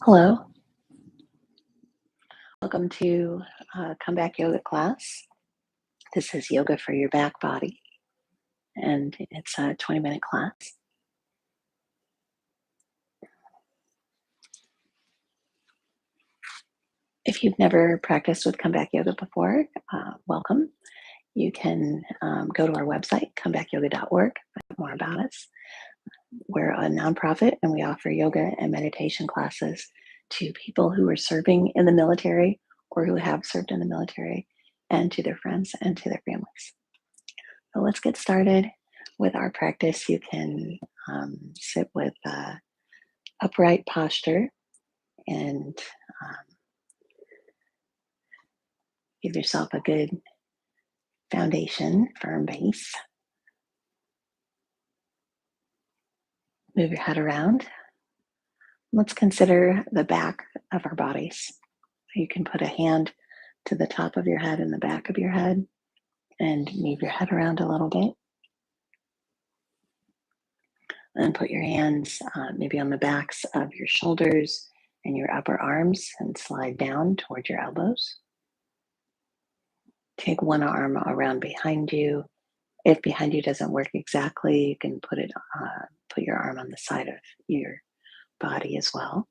Hello, welcome to Comeback Yoga class. This is yoga for your back body, and it's a 20-minute class. If you've never practiced with Comeback Yoga before, welcome. You can go to our website, comebackyoga.org, find out more about us. We're a nonprofit, and we offer yoga and meditation classes to people who are serving in the military or who have served in the military, and to their friends and to their families. So let's get started with our practice. You can sit with upright posture and give yourself a good foundation, firm base. Move your head around. Let's consider the back of our bodies. You can put a hand to the top of your head and the back of your head and move your head around a little bit. Then put your hands maybe on the backs of your shoulders and your upper arms and slide down toward your elbows. Take one arm around behind you. If behind you doesn't work exactly, you can put your arm on the side of your body as well.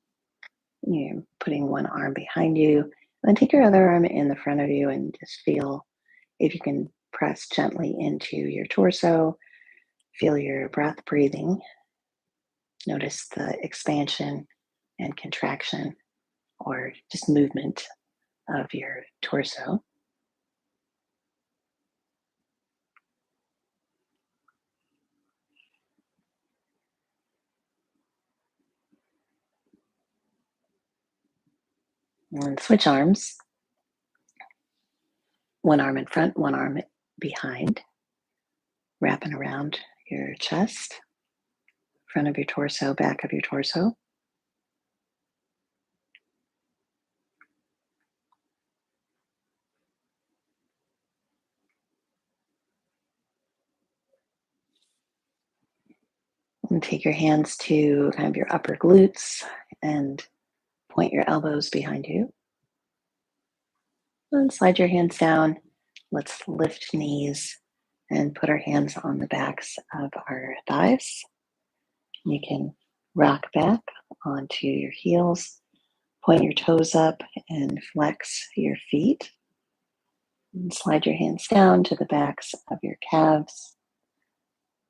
You're putting one arm behind you, and then take your other arm in the front of you and just feel if you can press gently into your torso. Feel your breath breathing. Notice the expansion and contraction or just movement of your torso. And switch arms. One arm in front, one arm behind. Wrapping around your chest, front of your torso, back of your torso. And take your hands to kind of your upper glutes and point your elbows behind you. And slide your hands down. Let's lift knees and put our hands on the backs of our thighs. You can rock back onto your heels, point your toes up and flex your feet. And slide your hands down to the backs of your calves.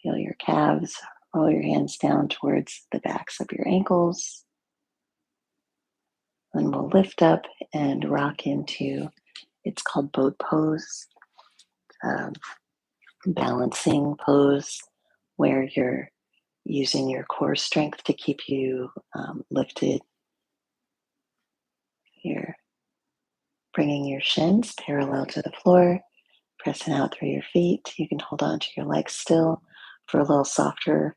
Feel your calves. Roll your hands down towards the backs of your ankles. Then we'll lift up and rock into, it's called boat pose, balancing pose, where you're using your core strength to keep you lifted. You're bringing your shins parallel to the floor, pressing out through your feet. You can hold on to your legs still for a little softer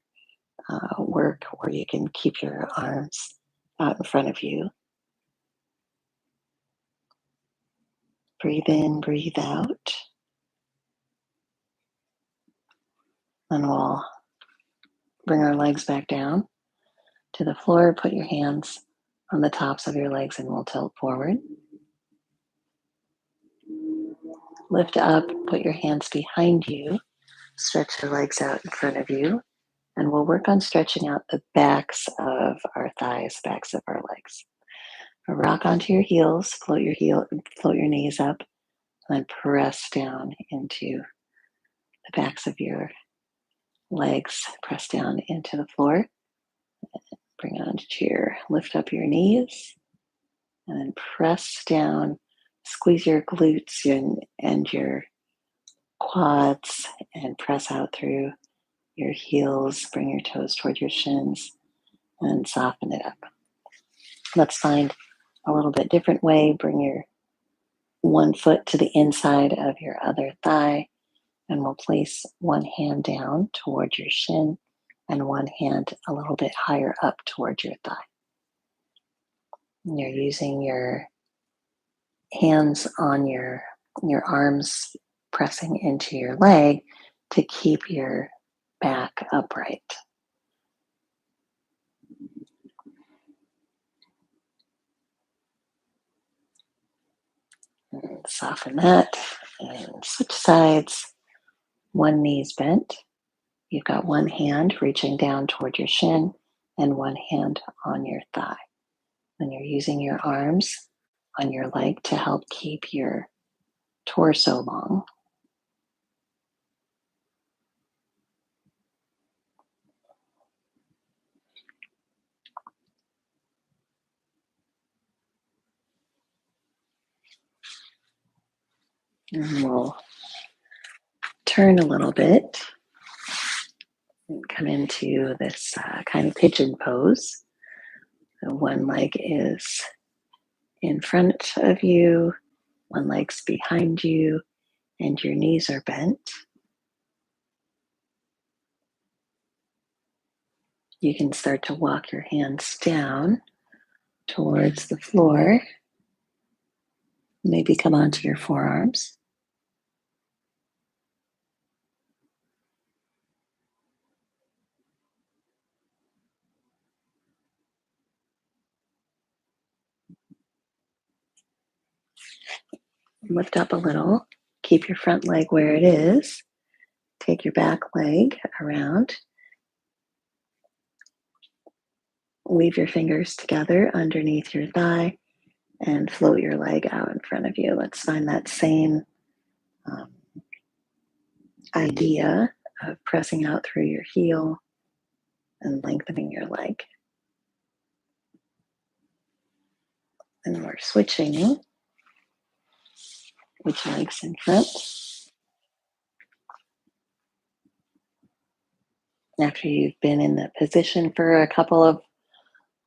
work, or you can keep your arms out in front of you. Breathe in, breathe out. And we'll bring our legs back down to the floor. Put your hands on the tops of your legs and we'll tilt forward. Lift up, put your hands behind you. Stretch your legs out in front of you. And we'll work on stretching out the backs of our thighs, backs of our legs. Rock onto your heels, float your knees up, and then press down into the backs of your legs. Press down into the floor. Bring it onto your, lift up your knees, and then press down. Squeeze your glutes and your quads, and press out through your heels. Bring your toes toward your shins, and soften it up. Let's find a little bit different way. Bring your one foot to the inside of your other thigh, and we'll place one hand down toward your shin and one hand a little bit higher up toward your thigh. And you're using your hands on your arms pressing into your leg to keep your back upright. Soften that and switch sides. One knee's bent. You've got one hand reaching down toward your shin and one hand on your thigh. And you're using your arms on your leg to help keep your torso long. And we'll turn a little bit and come into this kind of pigeon pose. So one leg is in front of you, one leg's behind you, and your knees are bent. You can start to walk your hands down towards the floor. Maybe come onto your forearms. Lift up a little. Keep your front leg where it is. Take your back leg around. Weave your fingers together underneath your thigh and float your leg out in front of you. Let's find that same um, idea of pressing out through your heel and lengthening your leg. And we're switching which leg's in front. After you've been in the position for a couple of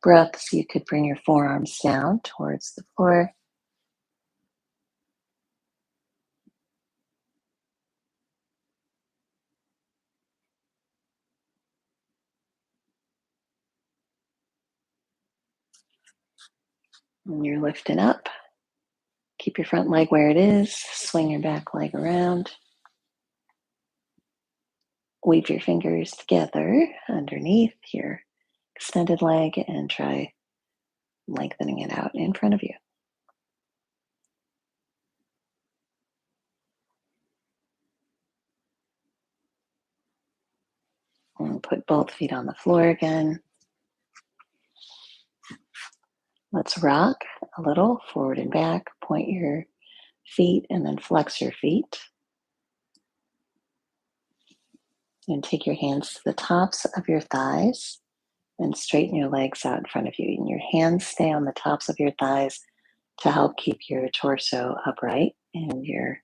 breaths, you could bring your forearms down towards the floor. When you're lifting up, keep your front leg where it is. Swing your back leg around. Weave your fingers together underneath your extended leg and try lengthening it out in front of you. And put both feet on the floor again. Let's rock a little forward and back. Point your feet and then flex your feet. And take your hands to the tops of your thighs and straighten your legs out in front of you. And your hands stay on the tops of your thighs to help keep your torso upright. And you're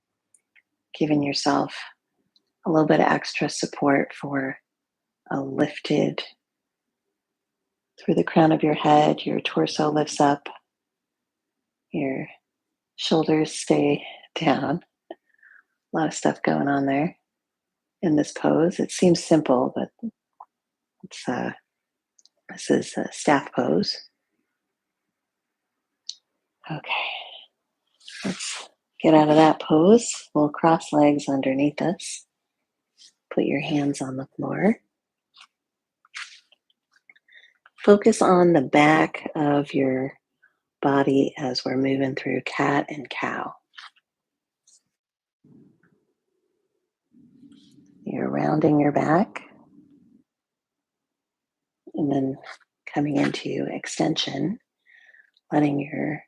giving yourself a little bit of extra support for a lifted through the crown of your head. Your torso lifts up. Your shoulders stay down. A lot of stuff going on there in this pose. It seems simple, but it's this is a staff pose. Okay, let's get out of that pose. We'll cross legs underneath us. Put your hands on the floor. Focus on the back of your body as we're moving through cat and cow. You're rounding your back and then coming into extension, letting your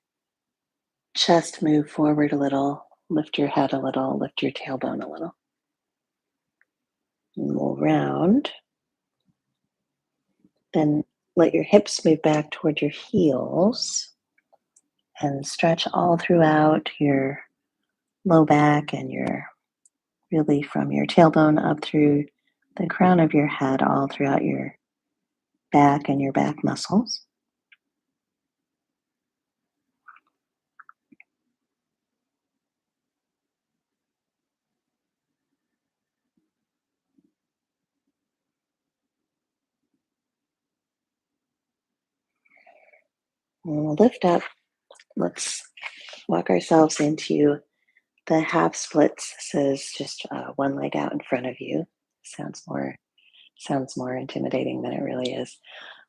chest move forward a little, lift your head a little, lift your tailbone a little. And we'll round. Then let your hips move back toward your heels and stretch all throughout your low back and your really from your tailbone up through the crown of your head, all throughout your back and your back muscles. And we'll lift up. Let's walk ourselves into the half splits. Says just one leg out in front of you. Sounds more intimidating than it really is.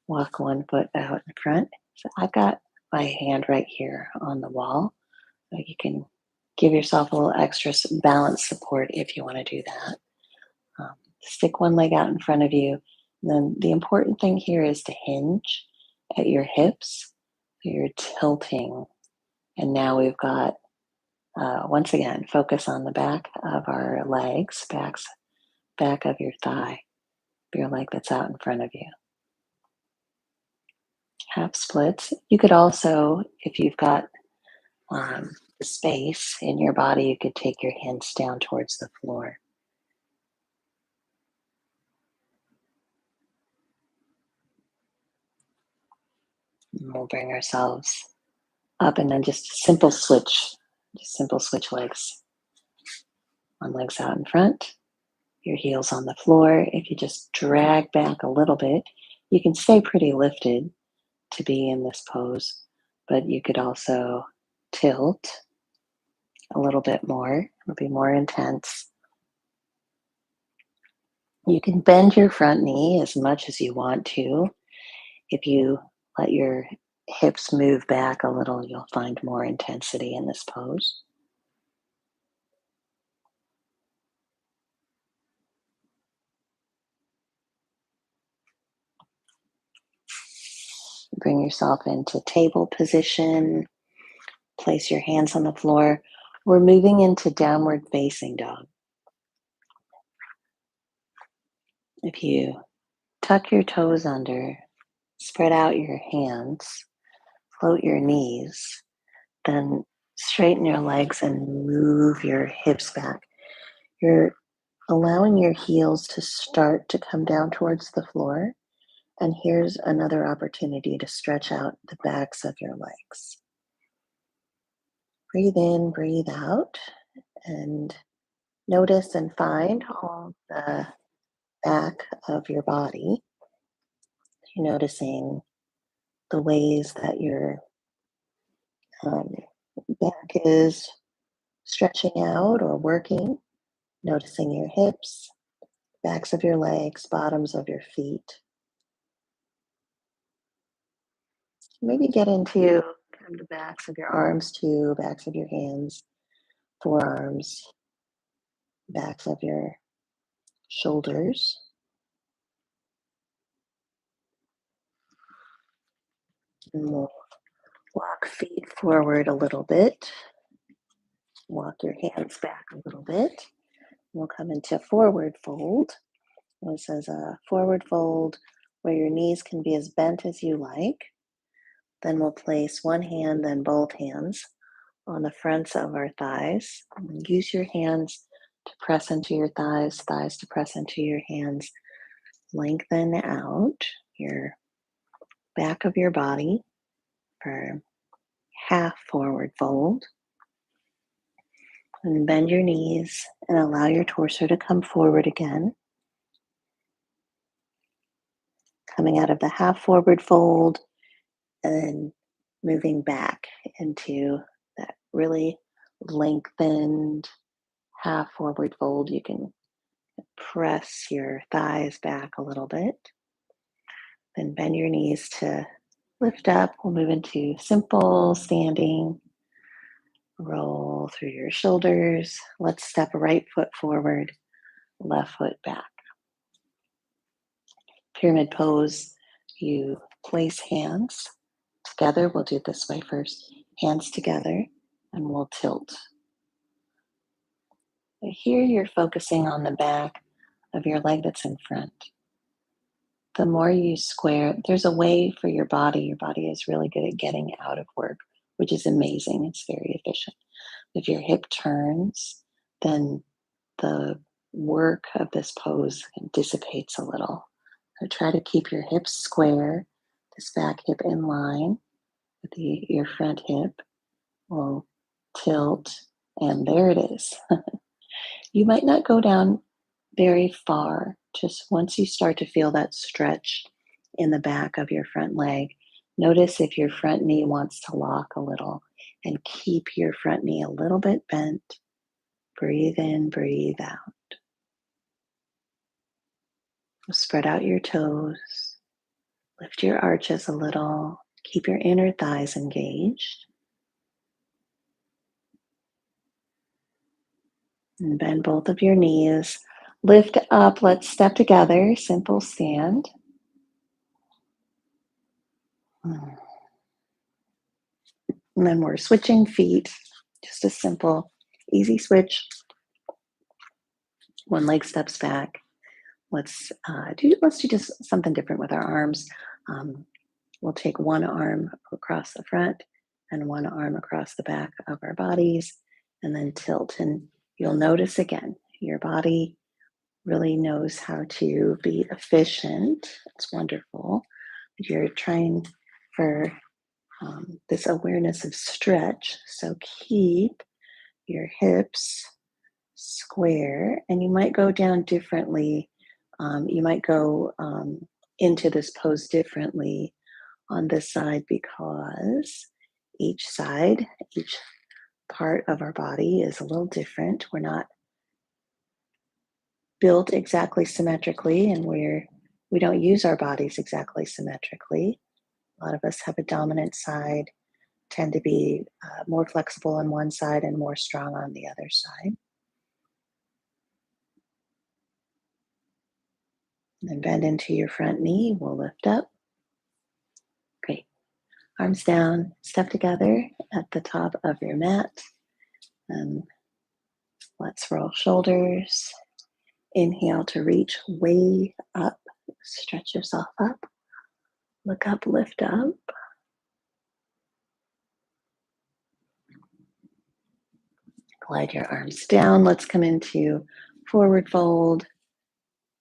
Walk one foot out in front. So I've got my hand right here on the wall. So you can Give yourself a little extra balance support if you want to do that. Stick one leg out in front of you. And then the important thing here is to hinge at your hips. You're tilting. And now we've got, once again, focus on the back of our legs, back of your thigh, your leg that's out in front of you. Half splits. You could also, if you've got space in your body, you could take your hands down towards the floor. And we'll bring ourselves up and then just simple switch legs. One leg's out in front, your heels on the floor. If you just drag back a little bit, you can stay pretty lifted to be in this pose, but you could also tilt a little bit more. It'll be more intense. You can bend your front knee as much as you want to. If you let your hips move back a little, you'll find more intensity in this pose. Bring yourself into table position. Place your hands on the floor. We're moving into downward facing dog. If you tuck your toes under, spread out your hands, float your knees, then straighten your legs and move your hips back. You're allowing your heels to start to come down towards the floor. And here's another opportunity to stretch out the backs of your legs. Breathe in, breathe out, and notice and find all the back of your body. You're noticing the ways that your back is stretching out or working, noticing your hips, backs of your legs, bottoms of your feet. Maybe get into kind of the backs of your arms too, backs of your hands, forearms, backs of your shoulders. And we'll walk feet forward a little bit. Walk your hands back a little bit. We'll come into forward fold. This is a forward fold where your knees can be as bent as you like. Then we'll place one hand, then both hands on the fronts of our thighs. And use your hands to press into your thighs, thighs to press into your hands. Lengthen out your back of your body for half forward fold. And bend your knees and allow your torso to come forward again. Coming out of the half forward fold and then moving back into that really lengthened half forward fold. You can press your thighs back a little bit. Then bend your knees to lift up. We'll move into simple standing. Roll through your shoulders. Let's step right foot forward, left foot back. Pyramid pose. You place hands together. We'll do it this way first. Hands together, and we'll tilt. Here you're focusing on the back of your leg that's in front. The more you square, there's a way for your body. Your body is really good at getting out of work, which is amazing. It's very efficient. If your hip turns, then the work of this pose dissipates a little. So try to keep your hips square, this back hip in line with your front hip. Will tilt, and there it is. You might not go down very far. Just once you start to feel that stretch in the back of your front leg, notice if your front knee wants to lock a little and keep your front knee a little bit bent. Breathe in, breathe out. Spread out your toes. Lift your arches a little. Keep your inner thighs engaged. And bend both of your knees. Lift up. Let's step together. Simple stand. And then we're switching feet. Just a simple, easy switch. One leg steps back. Let's do just something different with our arms. Um, we'll take one arm across the front and one arm across the back of our bodies, and then tilt. And you'll notice again, your body really knows how to be efficient. It's wonderful. You're trying for this awareness of stretch. So keep your hips square, and you might go down differently. You might go into this pose differently on this side because each part of our body is a little different. We're not built exactly symmetrically, and we don't use our bodies exactly symmetrically. A lot of us have a dominant side, tend to be more flexible on one side and more strong on the other side. And then bend into your front knee. We'll lift up. Great. Arms down, step together at the top of your mat. And let's roll shoulders. Inhale to reach way up. Stretch yourself up. Look up, lift up. Glide your arms down. Let's come into forward fold,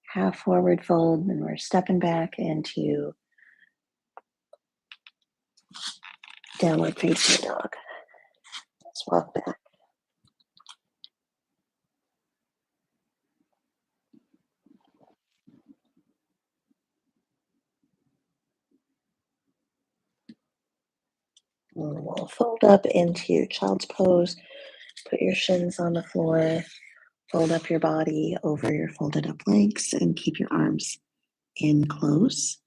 half forward fold, and we're stepping back into downward facing dog. Let's walk back. And we'll fold up into child's pose. Put your shins on the floor. Fold up your body over your folded up legs and keep your arms in close.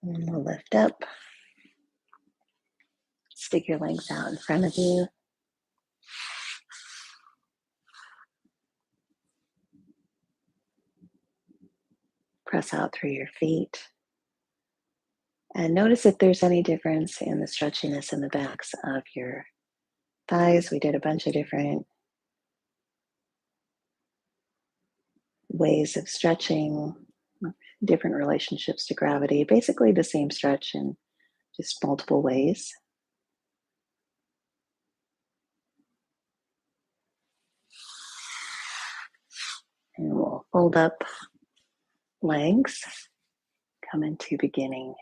And we'll lift up. Stick your legs out in front of you. Press out through your feet. And notice if there's any difference in the stretchiness in the backs of your thighs. We did a bunch of different ways of stretching, different relationships to gravity. Basically the same stretch in just multiple ways. And we'll fold up legs, come into beginning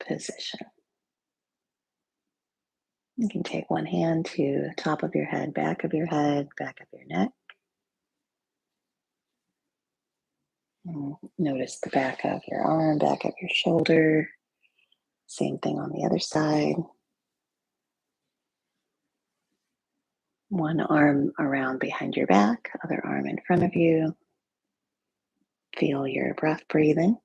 position. You can take one hand to top of your head, back of your neck. And notice the back of your arm, back of your shoulder. Same thing on the other side. One arm around behind your back, other arm in front of you. Feel your breath breathing.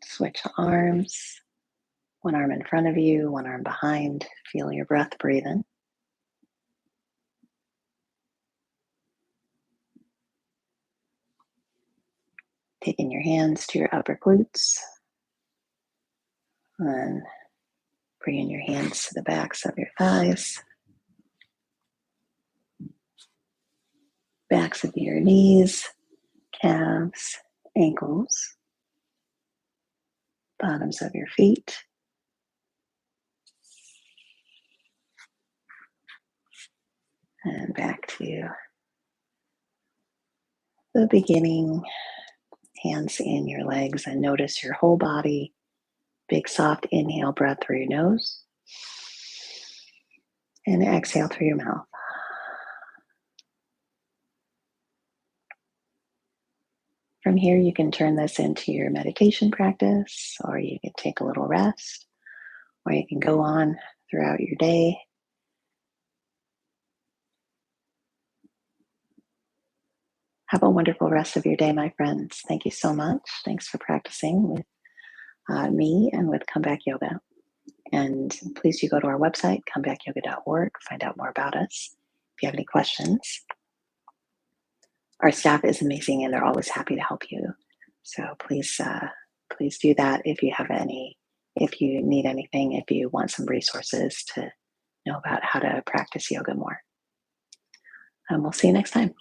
Switch arms. One arm in front of you, one arm behind. Feel your breath breathing. Taking your hands to your upper glutes. And bringing your hands to the backs of your thighs. Backs of your knees, calves, ankles. Bottoms of your feet. And back to the beginning. Hands in your legs and notice your whole body. Big soft inhale breath through your nose. And exhale through your mouth. From here, you can turn this into your meditation practice, or you can take a little rest, or you can go on throughout your day. Have a wonderful rest of your day, my friends. Thank you so much. Thanks for practicing with me and with Comeback Yoga. And please do go to our website, comebackyoga.org, find out more about us. If you have any questions, our staff is amazing and they're always happy to help you. So please do that if you have any, if you need anything, if you want some resources to know about how to practice yoga more. And we'll see you next time.